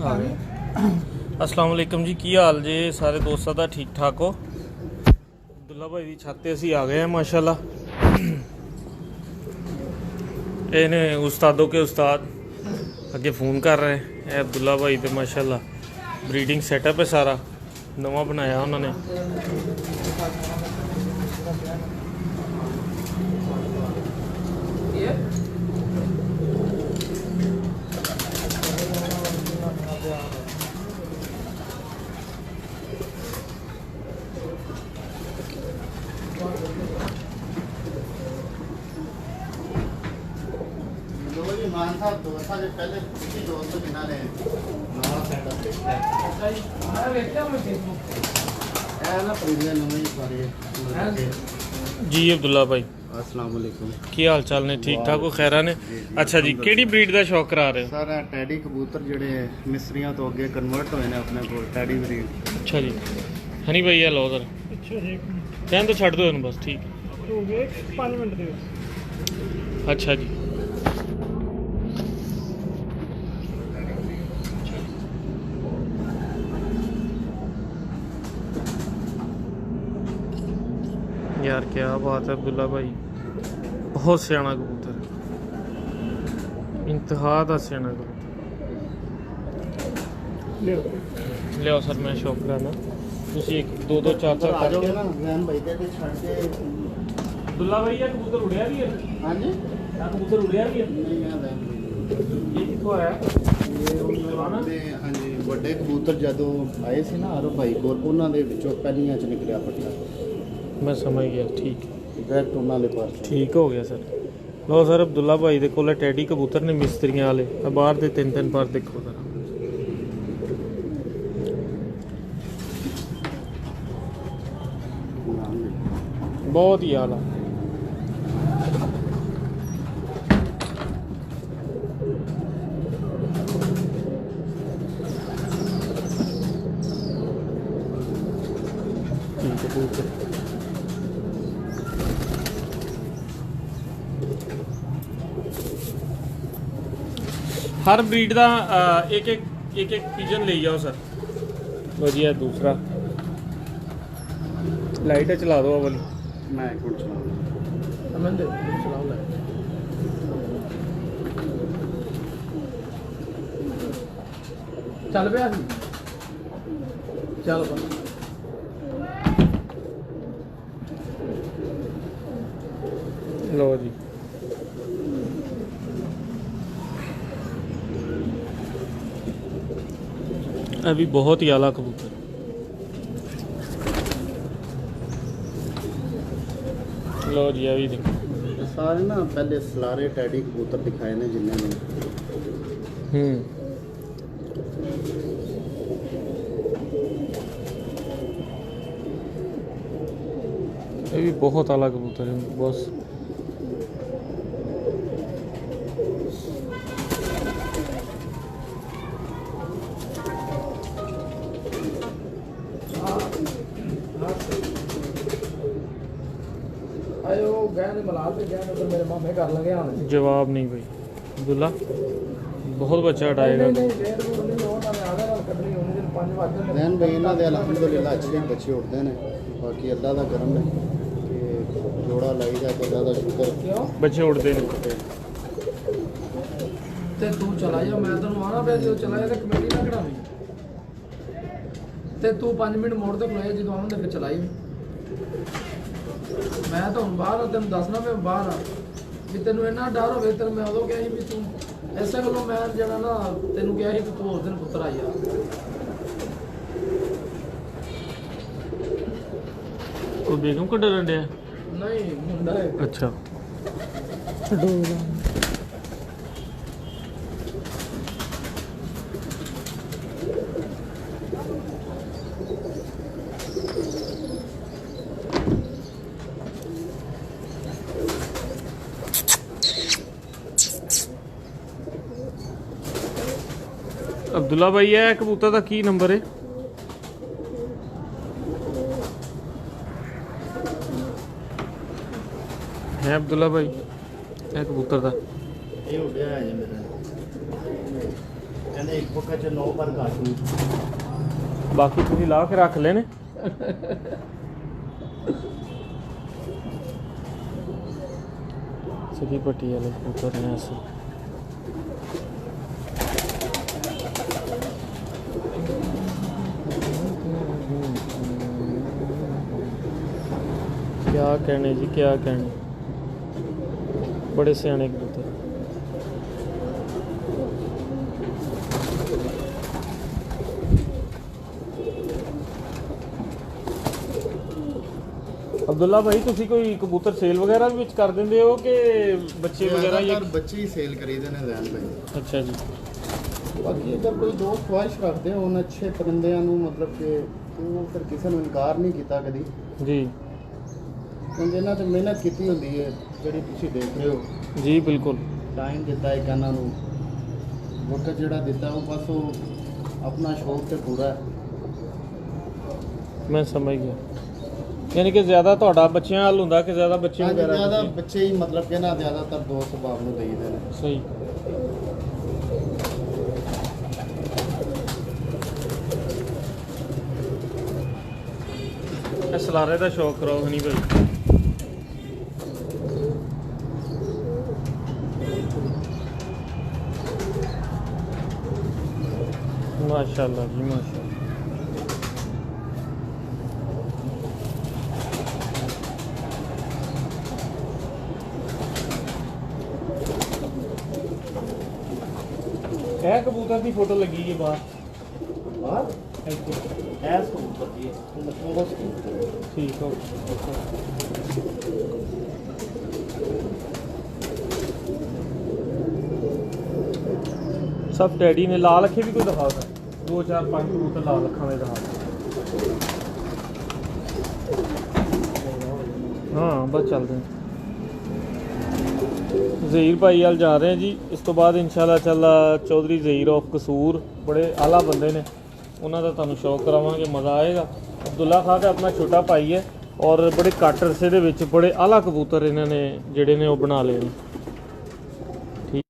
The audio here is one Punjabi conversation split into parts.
ਆ ਗਏ। अस्सलाम वालेकुम जी, की हाल जे सारे दोस्तों का? ठीक ठाक हो? अब्दुल्ला भाई की छत असी आ गए हैं माशाल्लाह। ये ने उस्तादों के उस्ताद अगे फ़ोन कर रहे हैं। अब्दुल्ला भाई तो माशाल्लाह ब्रीडिंग सेटअप है सारा नवा बनाया उन्होंने। मान साहब दोस्तां दे पहले किसी दोस्त जिन्हां ने नवा सेटअप देखा है ना परिंदे नवे ही सारे जी अब्दुल्ला भाई अस्सलाम वालेकुम। की हाल चाल ने? ठीक ठाक हो? खैरा ने? अच्छा जी, केड़ी ब्रीड का शौक करा रहे हो? सर टैडी कबूतर जेडे मिस्रियां तो अगे कन्वर्ट होए ने अपने कोल टैडी ब्रीड। अच्छा जी, हनी भाई है लो सर कहन तो छड़ दो इन्हू बस। ठीक हो गए 5 मिनट दे। अच्छा जी, यार क्या बात है अब्दुल्ला भाई, बहुत सियाना कबूतर, इंतहा का सियाना कबूतर। लियो सर मैं शौक कराना तुसी एक दो दो चार चार आ करके। जाओगे ना जैन भाई दे छड़ के। अब्दुल्ला भाई ये कबूतर उड़िया भी है? हां जी कबूतर उड़िया भी है? नहीं मैं जैन भाई ये कितों आया? ਤੇ ਹਾਂਜੀ ਵੱਡੇ ਕਬੂਤਰ ਜਦੋਂ ਆਏ ਸੀ ਨਾ ਆਰੋ ਭਾਈ ਕੋਲ ਉਹਨਾਂ ਦੇ ਵਿੱਚੋਂ ਪਹਿਲੀਆਂ ਚ ਨਿਕਲਿਆ ਪੱਟਾ मैं समझ गया। ठीक ਡਾਇਰੈਕਟ ਉਹਨਾਂ ਦੇ ਪਾਸ ठीक हो गया सर। लो सर अब्दुल्ला भाई दे कोल टैडी कबूतर ने मिस्त्रियां वाले बाहर दे तीन तीन पर देखो जरा। बहुत ही आला। कबूतर हर ब्रीड का एक एक पिजन ले जाओ सर। लो जी है दूसरा लाइट चला दो वाली। ਮੈਂ ਇੱਕ ਮਿੰਟ ਚਲਾਉਂਦਾ अमन दे चलाओ ले। चल पे आसी चल बस। लो जी अभी बहुत ही आला कबूतर। लो जी अभी देखो ਸਾਰੇ ਨਾ ਪਹਿਲੇ ਸਲਾਰੇ ਟੈਡੀ ਕਬੂਤਰ ਦਿਖਾਏ ਨੇ ਜਿੰਨੇ ਨੇ ये भी बहुत आला कबूतर है बस। आयो गए ने मलाल पे गए उधर मेरे मामे कर लगे आने। जवाब नहीं भाई अब्दुल्ला बहुत बच्चा हटाएगा। नहीं डेढ़ दूर नहीं होना मैं आधा नाल कटनी होनी दिन 5 वजੇ ने। ਰੈਨ ਬਈ ਇਹਨਾਂ ਦੇ ਅਲਹਮਦੁਲਿਲਾ ਅੱਛੇ ਬੱਚੇ ਉੱਡਦੇ ਨੇ ਬਾਕੀ ਅੱਲਾ ਦਾ ਕਰਮ ਹੈ ਕਿ ਜੋੜਾ ਲਾਈਦਾ ਤੇ ਅੱਲਾ ਦਾ ਸ਼ੁਕਰ क्यों बच्चे उड़ते हैं। ਤੇ ਤੂੰ ਚਲਾ ਜਾ ਮੈਂ ਤੈਨੂੰ ਆਣਾ ਪਿਆ ਜਦੋਂ ਚਲਾ ਜਾ ਤੇ ਕਮੇਟੀ ਨਾ ਕਢਾਵੀਂ ਤੇ ਤੂੰ 5 ਮਿੰਟ ਮੋੜ ਤੇ ਖਲੋਇਆ ਜਦੋਂ ਆਉਣ ਦੇ ਚਲਾਈ। ਮੈਂ ਤਾਂ ਹੁਣ ਬਾਹਰ ਆ ਤੈਨੂੰ ਦੱਸਣਾ ਮੈਂ ਬਾਹਰ ਆ ਵੀ ਤੈਨੂੰ ਇੰਨਾ ਡਰ ਹੋਵੇ ਤੈਨੂੰ ਮੈਂ ਉਦੋਂ ਕਿਹਾ ਸੀ ਵੀ ਤੂੰ ਐਸੇ ਗੱਲੋਂ ਮੈਂ ਜਿਹੜਾ ਨਾ ਤੈਨੂੰ ਕਿਹਾ ਸੀ ਕਿ ਤੂੰ ਉਸ ਦਿਨ ਪੁੱਤਰ ਆਈ ਆ। कोई बेगम को डरन डया? ਨਹੀਂ ਮੁੰਡਾ ਹੈ। अच्छा अब्दुल्ला भाई है कबूतर का की नंबर है? है अब्दुल्ला भाई है कबूतर का? ਇਹ ਉੱਡਿਆ ਹੈ ਜੀ ਮੇਰਾ ਕਹਿੰਦੇ ਇੱਕ ਪੱਕਾ ਚ 9 ਪਰ ਕਾਟੂ ਬਾਕੀ ਤੁਸੀਂ ਲਾ ਕੇ ਰੱਖ ਲੈਣੇ। सभी पट्टी वाले कबूतर हैं ऐसे। क्या कहने जी, क्या कहने, बड़े सियाने कबूतर। अब्दुल्ला भाई ਤੁਸੀਂ ਕੋਈ ਕਬੂਤਰ ਸੇਲ ਵਗੈਰਾ ਵੀ ਵਿੱਚ ਕਰ ਦਿੰਦੇ ਹੋ ਕਿ ਬੱਚੇ ਵਗੈਰਾ ਜਾਂ ਬੱਚੇ ਹੀ ਸੇਲ ਕਰੀਦੇ ਨੇ ਲੈਣ ਭਾਈ। ਅੱਛਾ ਜੀ। ਬਾਕੀ ਅਗਰ ਕੋਈ ਦੋਸਤ ਖੁਆਇਸ਼ ਰੱਖਦੇ ਹੋਣ ਅੱਛੇ ਪਰਿੰਦਿਆਂ ਨੂੰ, ਮਤਲਬ ਕਿ ਉਹ ਫਿਰ ਕਿਸੇ ਨੂੰ ਇਨਕਾਰ ਨਹੀਂ ਕੀਤਾ ਕਦੀ ਜੀ। ਕਿਉਂਕਿ ਇਹਨਾਂ ਤੇ ਮਿਹਨਤ ਕੀਤੀ ਹੁੰਦੀ ਹੈ ਜਿਹੜੀ ਤੁਸੀਂ ਦੇਖ ਰਹੇ ਹੋ। ਜੀ ਬਿਲਕੁਲ। ਟਾਈਮ ਦਿੱਤਾ ਇੱਕ ਇਹਨਾਂ ਨੂੰ, ਵਕਤ ਜਿਹੜਾ ਦਿੱਤਾ ਉਹ ਬਸ ਉਹ ਆਪਣਾ ਸ਼ੌਕ ਤੇ ਪੂਰਾ ਹੈ। ਮੈਂ ਸਮਝ ਗਿਆ, ਯਾਨੀ ਕਿ ਜ਼ਿਆਦਾ ਤੁਹਾਡਾ ਬੱਚਿਆਂ ਵੱਲ ਹੁੰਦਾ ਕਿ ਜ਼ਿਆਦਾ ਬੱਚੇ ਵਗੈਰਾ ਜ਼ਿਆਦਾ ਤੁਸੀਂ? ਬੱਚੇ ਹੀ ਮਤਲਬ ਕਿ ਨਾ ਜ਼ਿਆਦਾਤਰ ਦੋਸਤ ਸੁਭਾਅ ਨੂੰ ਦੇਈਦੇ ਨੇ। ਸਹੀ। ਇਹ ਸਲਾਰੇ ਦਾ ਸ਼ੌਕ ਕਰਾਓ ਹਨੀ ਭਾਈ। माशाल्लाह जी माशाल्लाह। ਇਹ ਕਬੂਤਰ ਦੀ ਫੋਟੋ ਲੱਗੀ ਹੈ ਬਾਹਰ ਐਸ ਕਬੂਤਰ ਦੀ ਬਹੁਤ ਠੀਕ ਹੋ। सब डैडी ने लाल अखे भी कोई दिखा था, 2 4 5 कबूतर लाल अखा में दिखा। हाँ बस चलते हैं। ਜ਼ਹੀਰ ਭਾਈ ਵਾਲ ਜਾ ਰਹੇ हैं जी। ਇਸ ਤੋਂ ਬਾਅਦ इंशाल्लाह ਚੱਲਾ ਚੌਧਰੀ ਜ਼ਹੀਰ ਆਫ ਕਸੂਰ, ਬੜੇ ਆਲਾ ਬੰਦੇ ਨੇ, ਉਹਨਾਂ ਦਾ ਤੁਹਾਨੂੰ ਸ਼ੌਕ ਕਰਾਵਾਂਗੇ, ਮਜ਼ਾ ਆਏਗਾ। ਅਬਦੁੱਲਾ ਖਾਨ ਦਾ ਆਪਣਾ ਛੋਟਾ ਭਾਈ ਹੈ ਔਰ ਬੜੇ ਘੱਟ ਅਰਸੇ ਦੇ ਵਿੱਚ ਬੜੇ ਆਲਾ ਕਬੂਤਰ ਇਹਨਾਂ ਨੇ ਜਿਹੜੇ ਨੇ ਉਹ ਬਣਾ ਲਏ ਨੇ। ठीक,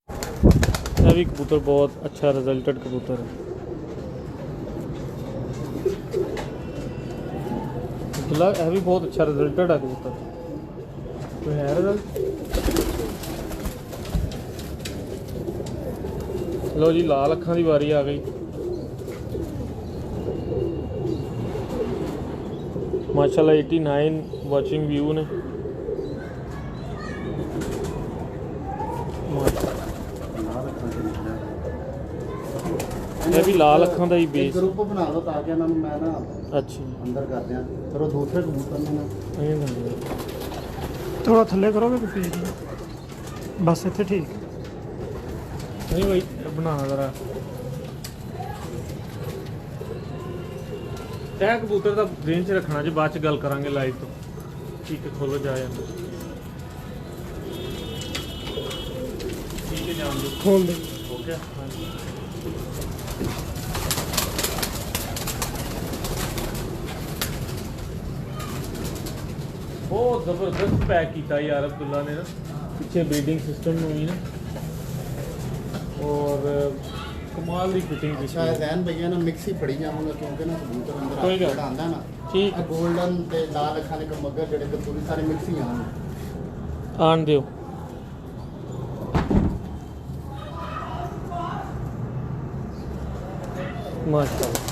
ये भी कबूतर बहुत अच्छा रिजल्टेड कबूतर है। अब्दुल्ला यह भी बहुत अच्छा रिजल्टेड है कबूतर। कोई है रिजल्ट? लो जी लाल अखां की वारी आ गई। माशाल्लाह 89 वाचिंग व्यू ने। ਇਹ ਵੀ ਲਾਲ ਅੱਖਾਂ ਦਾ ਹੀ ਬੇਸ ਗਰੁੱਪ ਬਣਾ ਲਓ ਤਾਂ ਕਿ ਇਹਨਾਂ ਨੂੰ ਮੈਂ ਨਾ ਅੱਛਾ ਅੰਦਰ ਕਰ ਦਿਆਂ, ਫਿਰ ਉਹ ਦੂਸਰੇ ਕਬੂਤਰ ਨੂੰ ਨਾ थोड़ा थल्ले करोगे तो फिर बस इतने ठीक। नहीं भाई बनाना जरा तय कबूतर का रेंज रखना जी, बाद च गल करांगे लाइव तो। ठीक है खोलो जाए ठीक है जान दो, खोल दे। हो गया। हाँ जी बहुत ज़बरदस्त पैक किया यार अब्दुल्ला ने ना, पीछे ब्रीडिंग सिस्टम हुई ना और कमाल की फिटिंग की। ਅੱਛਾ ਜ਼ੈਨ ਭਈਆ ਨਾ ਮਿਕਸ ਹੀ ਫੜੀ ਜਾਵਾਂਗਾ ਕਿਉਂਕਿ ਨਾ ਕਬੂਤਰ ਅੰਦਰ ਕੋਈ ਗੱਲ। ਜਿਹੜਾ ਆਉਂਦਾ ਨਾ ठीक ਗੋਲਡਨ ਤੇ ਲਾਲ ਅੱਖਾਂ ਦੇ ਕਮੱਗਰ ਜਿਹੜੇ ਕਬੂਤਰ ਸਾਰੇ ਮਿਕਸ ਹੀ ਆਉਣ। आन दियो। माशाल्लाह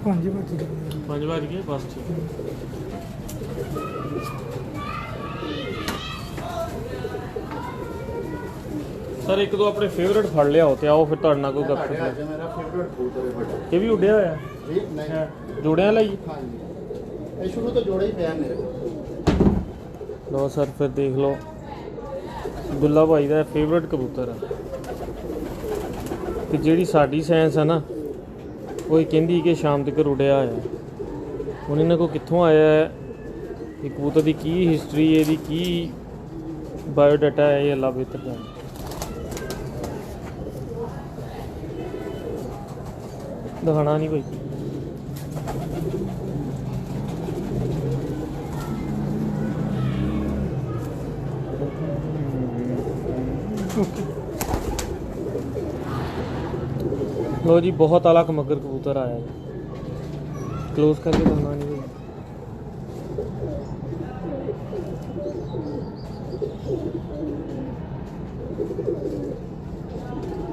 हाँ जी बात ठीक है। 5 बार गए बस ठीक है। सर एक दो अपने फेवरेट फड़ लिया होते आओ फिर ਤੁਹਾਡੇ ਨਾਲ ਕੋਈ ਤੁਹਾਡੇ ਗੱਪ ਅੱਜ ਮੇਰਾ ਫੇਵਰਟ ਕਬੂਤਰ ਹੈ ਬੜਾ। ਇਹ ਵੀ ਉੱਡਿਆ ਹੋਇਆ ਜੀ ਨਹੀਂ ਜੋੜਿਆਂ ਲਈ। ਹਾਂਜੀ ਇਹ ਸ਼ੁਰੂ ਤੋਂ ਜੋੜਾ ਹੀ ਪਿਆ ਮੇਰੇ ਕੋਲ। ਲਓ ਸਰ ਫਿਰ ਦੇਖ ਲਓ ਅਬਦੁੱਲਾ ਭਾਈ ਦਾ ਫੇਵਰਟ ਕਬੂਤਰ ਹੈ ਤੇ ਜਿਹੜੀ ਸਾਡੀ ਸਾਇੰਸ ਹੈ ਨਾ ਉਹ ਇਹ ਕਹਿੰਦੀ ਕਿ ਸ਼ਾਮ ਤੱਕ ਉੱਡਿਆ ਹੋਇਆ। ਹੁਣ ਇਹਨਾਂ ਕੋ ਕਿੱਥੋਂ ਆਇਆ ਹੈ ਇਹ ਕਬੂਤਰ ਦੀ ਕੀ ਹਿਸਟਰੀ, ਇਹਦੀ ਕੀ बायोडाटा है ये, अल्लाह बेहतर जाने। दिखाना नहीं कोई। लो जी, बहुत आला मगर कबूतर आया है, क्लोज करके दिखाना नहीं कोई।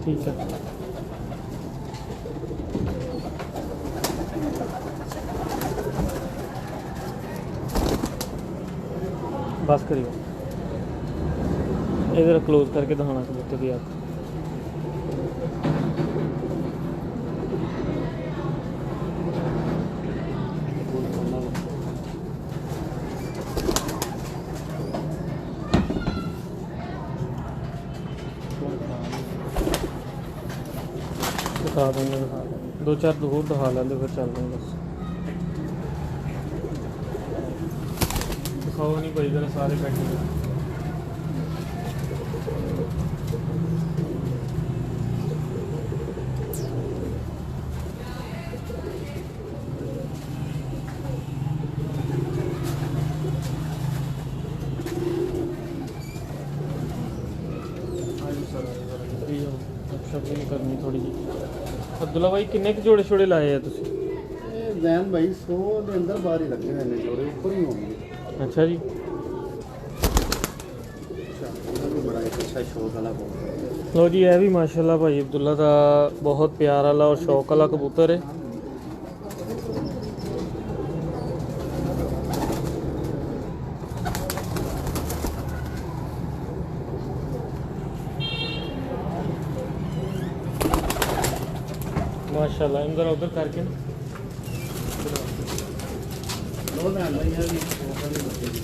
ठीक है, बस करिए, इधर क्लोज करके दिखाना कबूतर की आँख। दिखा देंगे, दिखा देंगे, 2-4 दूर दिखा लेंगे फिर चल देंगे बस। दिखाओ नहीं भाई, जरा सारे बैठे हैं। नहीं करनी थोड़ी जी। अब्दुल्ला भाई किन्ने के जोड़े छोड़े लाए हैं तुसी? ਇਹ ਵੈਨ ਭਾਈ 100 ਦੇ ਅੰਦਰ ਬਾਹਰ ਹੀ ਲੱਗੇ ਹੋਏ ਨੇ ਜੋੜੇ, ਉੱਪਰ ਹੀ ਹੋਣਗੇ। अच्छा जी, ਇਹ ਵੀ ਬੜਾ ਇੱਕ ਅੱਛਾ ਸ਼ੌਕ ਵਾਲਾ ਕਬੂਤਰ। लो जी, यह भी माशाल्लाह भाई अब्दुल्ला का बहुत प्यार वाला और शौक वाला कबूतर है। माशाल्लाह, इधर उधर करके ना ਦੋ ਲੈਣ ਭਾਈ ਇਹ ਵੀ ਸ਼ੌਕ ਵਾਲੇ ਬੱਚੇ ਦੀ।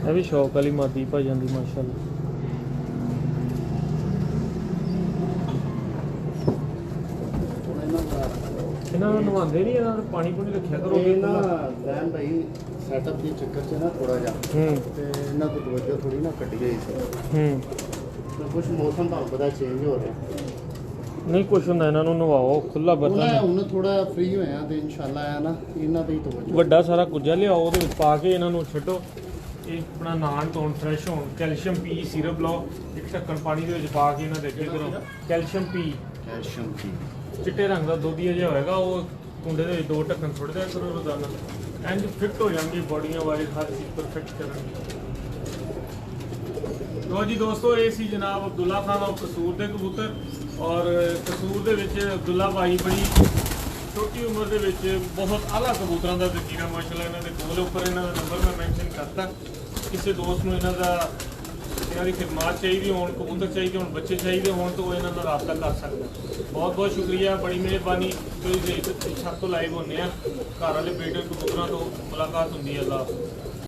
ਇਹ ਵੀ ਸ਼ੌਕ ਵਾਲੀ ਮਾਦੀ ਭਾਜਨ ਦੀ ਮਾਸ਼ਾਅੱਲਾ। ਹੁਣ ਇਹਨਾਂ ਦਾ ਇਹਨਾਂ ਨੂੰ ਨਵਾਉਂਦੇ ਨਹੀਂ, ਇਹਨਾਂ ਨੂੰ ਪਾਣੀ ਪੂਣੀ ਰੱਖਿਆ ਕਰੋ। ਇਹ ਨਾ ਵੈਨ ਭਾਈ ਸੈਟਅਪ ਦੇ ਚੱਕਰ 'ਚ ਨਾ ਥੋੜਾ ਜਿਹਾ ਤੇ ਇਹਨਾਂ ਤੋਂ ਤਵੱਜੋ ਥੋੜੀ ਨਾ ਕੱਢੀ ਗਈ ਸੀ। ਤੇ ਕੁਝ ਮੌਸਮ ਤੁਹਾਨੂੰ ਪਤਾ ਚੇਂਜ ਹੋ ਰਿਹਾ, ਨਹੀਂ ਕੁਛ ਹੁੰਦਾ, ਇਹਨਾਂ ਨੂੰ ਨਵਾਓ, ਖੁੱਲਾ ਉਹਨਾਂ ਬਰਤਨ ਹੁਣ ਥੋੜਾ ਫ੍ਰੀ ਹੋਇਆ ਤੇ ਇਨਸ਼ਾਅੱਲਾ ਆ ਨਾ ਇਹਨਾਂ ਤੇ ਹੀ ਤਵੱਜੋ। ਵੱਡਾ ਸਾਰਾ ਕੁੱਜਾ ਲਿਆਓ, ਉਹਦੇ ਵਿੱਚ ਪਾ ਕੇ ਇਹਨਾਂ ਨੂੰ ਛੱਡੋ। ਇਹ ਆਪਣਾ ਨਾਨ ਧੋਣ, ਫਰੈਸ਼ ਹੋਣ, ਕੈਲਸ਼ੀਅਮ ਪੀ ਸਿਰਪ ਲਾਓ, ਇੱਕ ਢੱਕਣ ਪਾਣੀ ਦੇ ਵਿੱਚ ਪਾ ਕੇ ਇਹਨਾਂ ਦੇ ਅੱਗੇ ਕਰੋ। ਕੈਲਸ਼ੀਅਮ ਪੀ, ਕੈਲਸ਼ੀਅਮ ਕੀ ਚਿੱਟੇ ਰੰਗ ਦਾ ਦੁੱਧ ਜਿਹਾ ਹੋਏਗਾ, ਉਹ ਕੁੰਡੇ ਦੇ ਵਿੱਚ 2 ਢੱਕਣ ਸੁੱਟ ਦਿਆ ਕਰੋ ਰੋਜ਼ਾਨਾ। ਇੰਜ ਫਿੱਟ ਹੋ ਜਾਣਗੇ ਬੋਡੀਆਂ ਵਾਲੇ, ਹਰ ਚੀਜ਼ ਪਰਫੈਕਟ ਕਰਨਗੇ। ਲੋ ਜੀ ਦੋਸਤੋ, ਇਹ ਸੀ ਜਨਾਬ ਅਬਦੁੱਲਾ ਖਾਨ ਔਰ ਕਸੂਰ ਦੇ ਕਬੂਤਰ। ਔਰ ਕਸੂਰ ਦੇ ਵਿੱਚ ਅਬਦੁੱਲਾ ਭਾਈ ਬੜੀ ਛੋਟੀ ਉਮਰ ਦੇ ਵਿੱਚ ਬਹੁਤ ਆਲਾ ਕਬੂਤਰਾਂ ਦਾ ਜ਼ਖੀਰਾ ਮਾਸ਼ਾਅੱਲਾ ਇਹਨਾਂ ਦੇ ਕੋਲ। ਉੱਪਰ ਇਹਨਾਂ ਦਾ ਨੰਬਰ ਮੈਂ ਮੈਂਸ਼ਨ ਕਰਤਾ, ਕਿਸੇ ਦੋਸਤ ਨੂੰ ਇਹਨਾਂ ਦੀ ਖਿਦਮਤ ਚਾਹੀਦੀ ਹੋਣ, ਕਬੂਤਰ ਚਾਹੀਦੇ ਹੋਣ, ਬੱਚੇ ਚਾਹੀਦੇ ਹੋਣ ਤਾਂ ਉਹ ਇਹਨਾਂ ਨਾਲ ਰਾਬਤਾ ਕਰ ਸਕਦਾ। ਬਹੁਤ ਬਹੁਤ ਸ਼ੁਕਰੀਆ, ਬੜੀ ਮਿਹਰਬਾਨੀ। ਤੁਸੀਂ ਛੱਤ ਤੋਂ ਲਾਈਵ ਹੁੰਦੇ ਆ, ਘਰ ਵਾਲੇ ਬੇਟੇ ਕਬੂਤਰਾਂ ਤੋਂ ਮੁਲਾਕਾਤ ਹੁੰਦੀ ਹੈ। ਅੱਲਾ